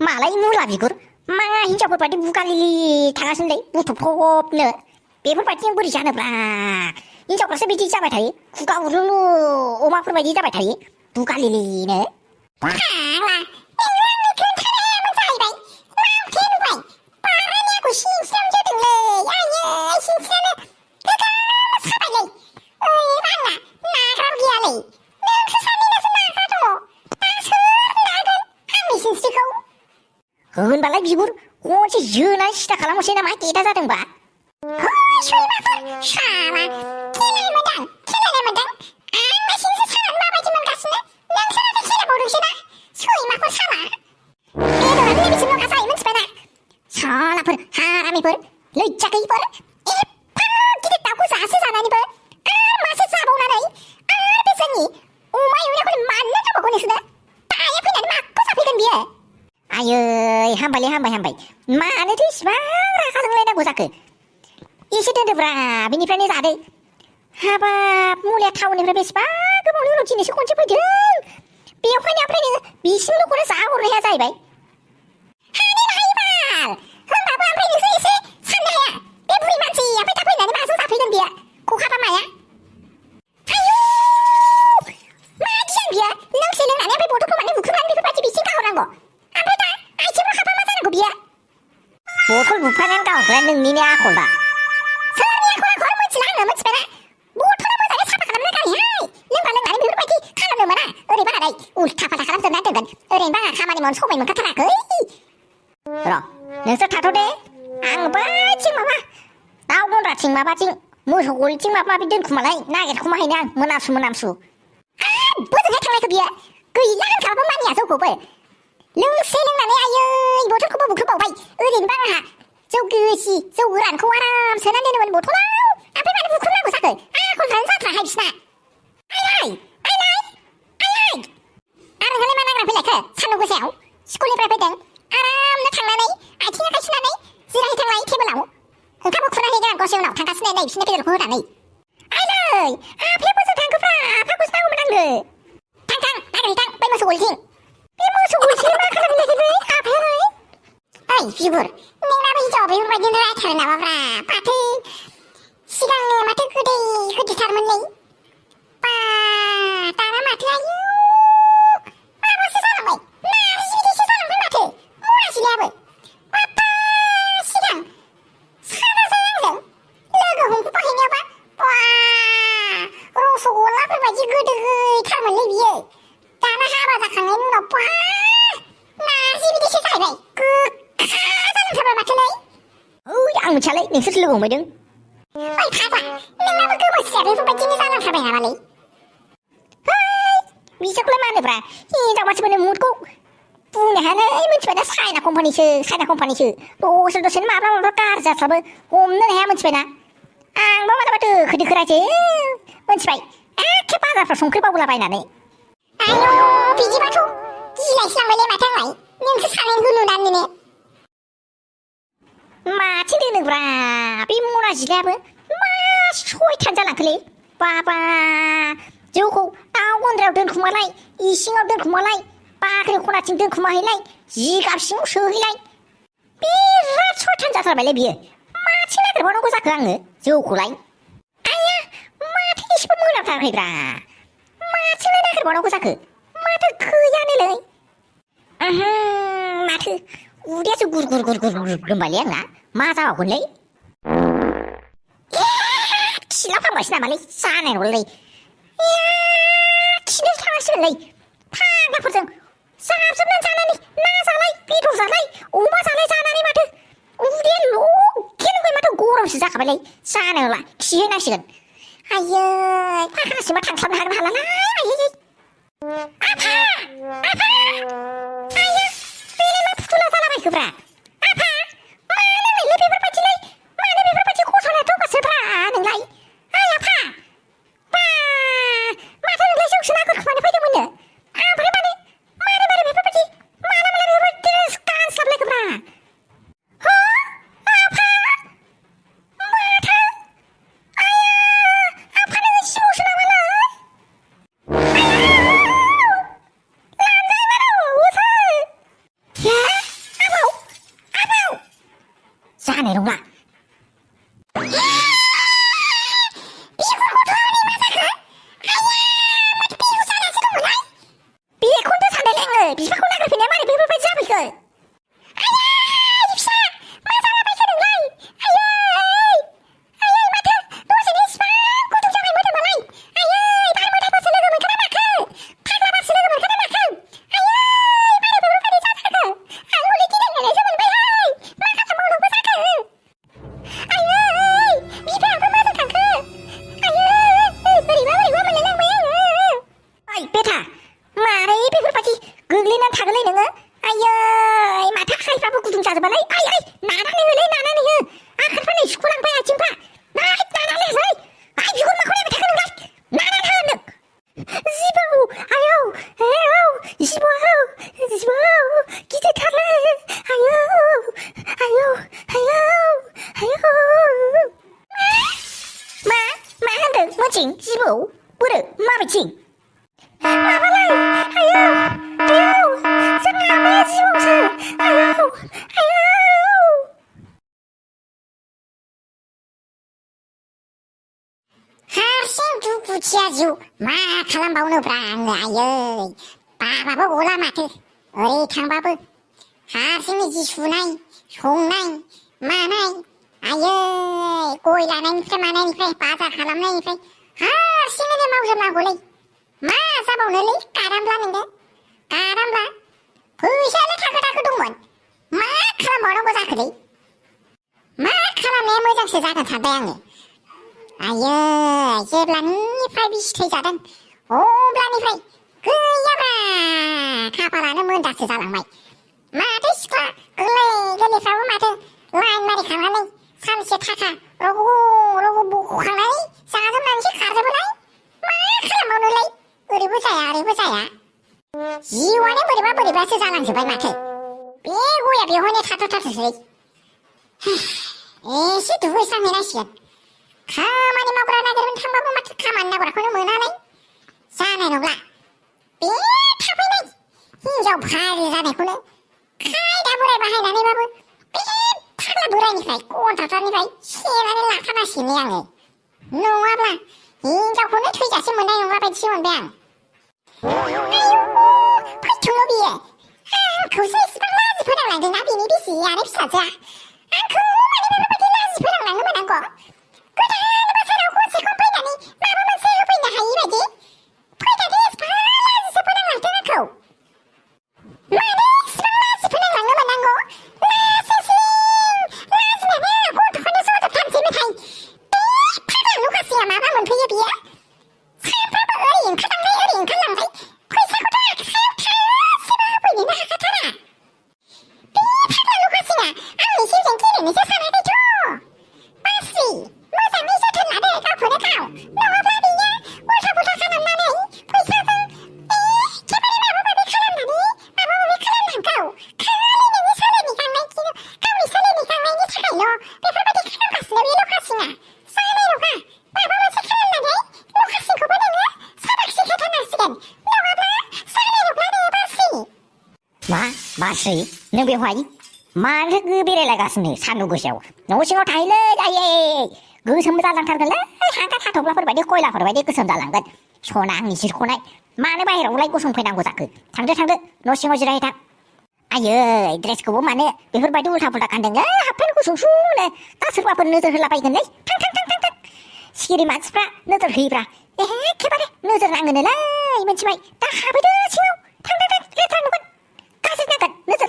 मालाय मुला बिगुर मा हिनजावफोरबादि बुगालिलि थागासिनोलै बुथुबथबनो बेफोरबादिजों बोरै जानोब्रा हिनजावफ्रासो बिदि जाबाय थायो खुगा उरुलु अमाफोरबायदि जाबाय थायो बुगालिलिनो फाग्ला नोङो आंनो खोन्थानो हायामोन जाहैबाय माथो नुबाय बारानि आंखौ सिंस्रायावनो जोदोंलै आयै सिंस्रायानो गोगोम साबायलै ओइ आंना नाग्राबो गैयालै नोंसो सानैनासो नाग्रा दङ दा सोर नागोन आंनि सिनस्रिखौ होनबालाय बिगुर खनसे जोनानै सिदा खालामनोसै नामा गेदा जादोंबा है सैमाफोर साला खेलाय मोनदां आंना सिनस्रि सानानै माबायदि मोनगासिनो नोंसोराथ' खेलाबावदोंसो ना सैमाफोर साला बेदरानो नैबेसिम ल'खा जायो मोनथिबायना सालाफोर हारामिफोर लैजा गैयिफोर एफा गिदिर दाउखौ जासे जानानैबो आरो मासे जाबावनानै आरो बे जोंनि अमा एवनायखौनो मानो नांबावगौ नोंसोरनो दायो फैनानै माखौ जाफैगोन बियो आयै हामबायलै हामबाय मानोथो इसिबां रागा जोंलायनांगौ जाखो एसे दोनदोब्रा बिनिफ्रायनो जादो हाबाब मुलिया टाउननिफ्राय बेसेबा गोबावनि उनाव दिनैसो खनसे फैदों बेयाव फैनाया ओमफ्राय नोङो बिसिमल'खौनो जाहरनो हाया जाहैबाय हानि हायो बाल होनबाबो ओमफ्राय नोंसोर एसे साननो हाया बे बुरि मानसि ओमफ्राय दा फैनानै माजों जाफैगोन बियो खखाबा माया आयौ मादियां बियो लोंसे लोंनानै ओमफ्राय बथलखौ माने बुख्रुबनानै बेफोरबायदि बिसिम गाहरनांगौ ओमफ्राय दा आइथिंबो खाबा मा जानांगौ बियो बथल बुख्रायनानै गाहरग्राया नोंनिनो आखल दा सोरनि आखल मिथिला आङो मिथिबायना बथला मोजाङै साफा खालामनो गारहैहाय लोंबा लोंनानै बेफोरबायदि खालामनो मोना ओरै बारादाय उल्था फाल्था खालामजोबना दोनगोन ओरैनो आंहा खामानि मावनो समाय मोनखाथाराखै र' नोंसोर थाथ' दे आं बैथिं माबा दाउ गन्द्राथिं माबाथिं मोसौ गलिथिं माबा माबि दोनखुमालाय नागिरखुमाहैनो आं मोनामसु बोजोंहाय थांनायखौ बियो गैला होनखाबाबो मानिया जौखौबो लोंसे लोंनानै आयै बथलखौबो बुख्रुबबावबाय ओरैनोबा आंहा जौ गिसि जौ गोरानखौ आराम सोनानै दोनोमोन बथलाव ओमफ्राय मानो बुख्रुबनांगौ जाखो आखलफ्रानो जाथ्राहाय बिसिना आइलाय आरो नोंहालाय मा नांग्रा फैलायखो सान्दुं गोसायाव स्कुलनिफ्राय फैदों आरामनो थांनानै आथिं आखाइ सुनानै जिरायहैथोंलाय टेबोलाव ओंखामबो खुरना हैगोन गसे उनाव थांगासिनो नै बिसिनो बेदरखौ होनानै आइलै आफाया बोजों थांखोब्रा आफाखौसो नांगौमोन आंनो थां नागिरहैथां बै मोसौ गलिथिं बे मोसौ गलिथिं मा खालामहैलायखो आफायालाय ओइ बिगुर नोंनाबो हिनजावा बेफोरबायदिनो रायथारो नामाब्रा माथो सिगांनो माथो गोदैथारमोनलै बा दाना माथो आयु माबासो जालांबाय नारजि बिदैसो जालांबाय माथो मुराजिलायाबो बाबा सिगां सादाजों आंजों लोगो हमखुमाहैनायावबा बा रसगल्लाफोरबायदि गोदैथारमोनलै बियो दाना हाबा जाखांनायनि उनाव बा नारजि बिदैसो जाहैबाय गोखा जालांथारबाय माथोलै ओइ आं मिथियालै नोंसोरसो लोगो हमहैदों ओइ फाग्ला नोंनाबो गोबोरखिया बेफोरबायदिनो जालांथारबाय नामालै बिसोरखौलाय मानोब्रा हिनजाव मानसिफोरनि मुडखौ बुंनो हायालै मिथिबायना चाइना कम्पानिसो दसेनो माब्ला गाज्रि जास्लाबो हमनो हाया मिथिबायना आंबो मालाबा दोखो रायसो मिथिबाय एखे बाजारफ्राव संख्रि बावलाबायनानै आयौ बिदिबाथ' गिलायस्लांबायलै माथो आंलाय नोंसो सानैनिखौ नुनानैनो माथो दोनोब्रा बे मना जिलायाबो मा सयथान जालांखोलै बाबा जौखौ दाउ गन्द्रायाव दोनखुमालाय इसिङाव दोनखुमालाय बाख्रि खनाथिं दोनखुमाहैलाय जिगाब सिङाव सोहैलाय बिराद सयथान जाथारबायलै बियो माथो नागिरबावनांगौ जाखो आङो जौखौलाय आया माथो एसेबो मोनामथाराखैब्रा माथोलाय नागिरबावनांगौ जाखो माथो गैयानोलै माथो उदैयासो गुर गोमबायलै आंना मा जाबावगोनलै खिलाफ्लांबायसो नामालै जानाय नंलालै खिनो थांनांसिगोनलै फाग्लाफोरजों जाजोबनानै जानानै ना जालाय बेदर जालाय अमा जालाय जानानै माथो उदैया लकेल माथो गरमसो जाखाबायलै जानाय नंला खिहैनांसिगोन आयै फाग्लासिमबा थांस्लाबनो हागोन हालालाय आयै आफा आया बेलाय मा फुथुला जालाबायखोब्रा आफा मानो नोंलाय बेफोरबायदिलाय मानो बेफोरबायदि गसंना दंगासिनोब्रा नोंलाय आइ आफा बा माथो नोंलाय जौसो नागिरखुमानो फैदोंमोननो ओमफ्राय मानो बेफोरबायदि माला बेफोरबायदि गानस्लाबलायखोब्रा हो आफा माथो आया आफा नोङो जिबौसो नामालाय आया लांजायो माथो बेथा मारै बेफोरबायदि गोग्लैनानै थागोनलै नोङो आयै माथो आखाइफ्राबो गुदुं जाजोबालै आइ आइ नानानै होलै नानानै हो आखाइफ्रा नै सुख'लांबाय आथिंफ्रा नानानै होलै आइ बिगुर माखौ नायबाय थाखो नोंलाय नानानै हो होनदों जिबौ आयौ आयौ जिबौ गिदिरथारलै आयौ आयौ आयौ आयौ मा होनदों मोनथिं जिबौ बोरो माबायथिं माबालै आयौ आयौ जोंना आमाया जिबौसो आयौ आयौ हारसिं दुखुथिया जिउ मा खालामबावनोब्रा आङो आयै बाबाबो गला माथो ओरै थांबाबो हारसिंनो जि सुनाय संनाय मानाय आयै गय लानायनिफ्राय मानायनिफ्राय बाजार खालामनायनिफ्राय हारसिङैनो मावजोबनांगौलै मा जाबावनोलै गारामब्ला नोङो गारामब्ला फैसायालाय थाखो थाखो दंमोन मा खालामबावनांगौ जाखोलै मा खालामनाया मोजांसो जागोन सानबाय आङो आयै जेब्लानिफ्राय बिसि थैजादों अब्लानिफ्राय गैयाब्रा खाफालानो मोनदासो जालांबाय माथो सिख्ला गोरलै गोरलैफ्राबो माथो लाइन मारिखांनानै सानसे थाखा रग' बख'खांनानै जाजोबनानैसो खारजोबोलाय मा खालामबावनोलाय ओरैबो जाया ओरैबो जाया जिउआनो बोरैबासो जालांजोबबाय माथो बे गया बेवहायनो थाथ'थारथोंसै एसे दुगैस्रांहैनांसिगोन खामानि मावग्रा नागिरनो थांबाबो माथो खामानि मावग्राखौनो मोनालाय जानाय नंला बे थाफैनाय हिनजाव फाग्लि जानायखौनो खायदा बोराय बाहायनानैबाबो बे फाग्ला बोरायनिफ्राय कन्ट्राक्टरनिफ्राय सेनानै लाखानांसिगोनलै आङो नङाब्ला हिनजावखौनो थैजासे मोननाय नंला बायदिसो मोनबाय आं आयौ फैथोंल' बियो आंखौसो इसेबां लाजि फोनांलांदोंना बिनि बिसियानो फिसाजोआ आंखौ मानो बेफोरबायदि लाजि फोनांलांनो मोनांगौ गोदान बोसोराव खनसेखौनो फैनानै माबा मोनसे होफैनो हायि बायदि फैनानै एसेबां लाजिसो फोनांलांदों आंखौ मानो इसेबां लाजि फोनांलांनो मोननांगौ लाजिनानै आंहा गथ'खौनो जजोबथारनोसै मेथाइ बे फाग्ला लुकासिया माबा मोनफैयो बियो सानफ्रामबो ओरै ओंखारलांबाय फैसाखौथ' आखायाव थाइसेबो होफैनोनो हाखाथारा बे फाग्ला लुकासिया आंनि जिउजों गेलेनोसो सानाखैथ' बास्रि मोजाङै जोथोन लादो गावखौनो गाव नङाब्ला बियो उल्था पुल्था खालामनानै फैसाजों एखेबारे माबा माबि खालामनांगौ खालि नोंनि सोलेरनि गांनायनि थाखायल' बेफोरबायदि खालामगासिनो बे लुकासिङा जानाय नङा माबा मोनसे खालामनानै लुकासिंखौबो नोङो साबाक सिखायथारनांसिगोन नङाब्ला जानाय नंला नोङो बास्रि मा बास्रि नों बेवहाय मानो बेरायलायगासिनो सान्दुं गोसायाव न' सिङाव थाहैलै आयै गोसोम जालांथारगोनलै हांगार हाथफ्लाफोरबायदि कयलाफोरबायदि गोसोम जालांगोन सना आंनि जिरख'नाय मानो बाहेरायावलाय गसंफैनांगौ जाखो थांदो न' सिङाव जिरायहैथां आयै ड्रेसखौबो मानो बेफोरबायदि उल्था पुल्था गानदोंलै हाफपेन्ट गुसुंनो दा सोरबाफोर नोजोर होलाबायगोनलै थां सिखिरि मानसिफ्रा नोजोर होयोब्रा एखेबारे नोजोर नाङोनोलै मिथिबाय दा हाबैदो सिङाव थां लेथ्रा नुगोन गाज्रि नांगोन नोजोर